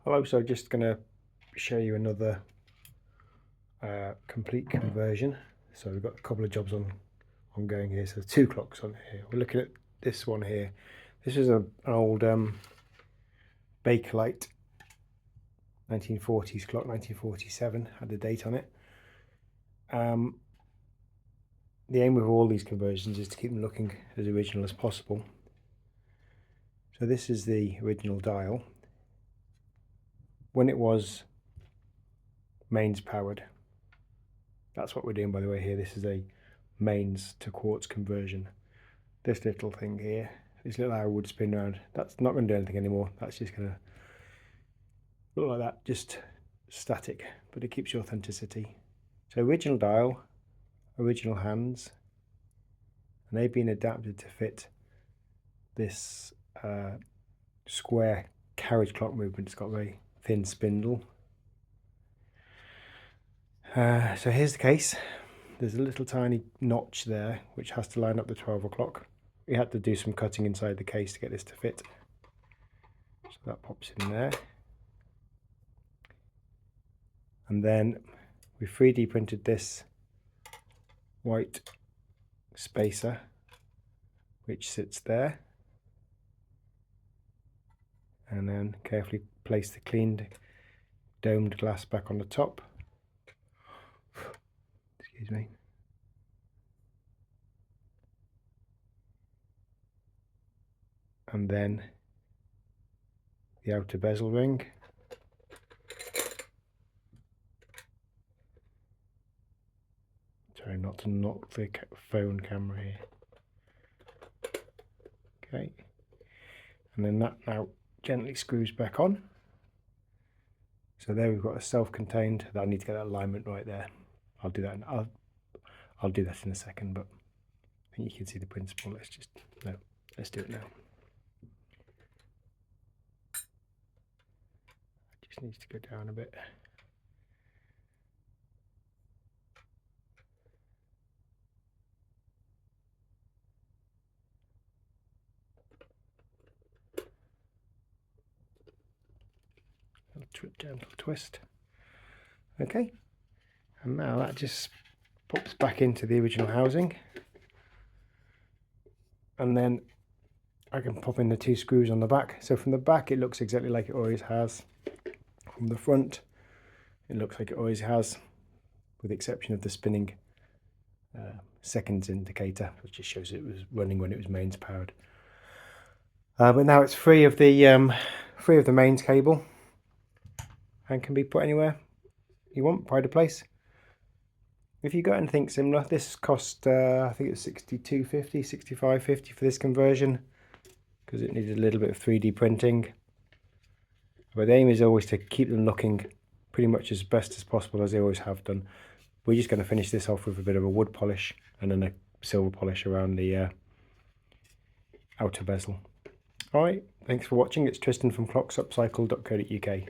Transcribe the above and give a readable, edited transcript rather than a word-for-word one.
I'm also just going to show you another complete conversion. So we've got a couple of jobs ongoing here. So there's 2 clocks on here. We're looking at this one here. This is an old Bakelite 1940s clock, 1947, had the date on it. The aim with all these conversions is to keep them looking as original as possible. So this is the original dial when it was mains powered. That's what we're doing, by the way, here. This is a mains to quartz conversion. This little thing here, this little arrow would spin around. That's not going to do anything anymore. That's just going to look like that, just static, but it keeps your authenticity. So original dial, original hands, and they've been adapted to fit this square carriage clock movement. It's got a very thin spindle. So here's the case. There's a little tiny notch there which has to line up the 12 o'clock. We had to do some cutting inside the case to get this to fit. So that pops in there. And then we 3D printed this white spacer which sits there, and then carefully place the cleaned domed glass back on the top. Excuse me. And then the outer bezel ring. Try not to knock the phone camera here. Okay, and then that now gently screws back on. So there we've got a self-contained. I need to get that alignment right there. I'll do that. I'll do that in a second, but I think you can see the principle. Let's do it now. It just needs to go down a bit. Gentle twist. Okay, and now that just pops back into the original housing, and then I can pop in the 2 screws on the back. So from the back it looks exactly like it always has. From the front it looks like it always has, with the exception of the spinning seconds indicator, which just shows it was running when it was mains powered. But now it's free of the mains cable and can be put anywhere you want, pride of place. If you got anything similar, this cost I think it's $62.50, $65.50 for this conversion, because it needed a little bit of 3D printing. But the aim is always to keep them looking pretty much as best as possible, as they always have done. We're just going to finish this off with a bit of a wood polish and then a silver polish around the outer bezel. Alright, thanks for watching. It's Tristan from clocksupcycle.co.uk.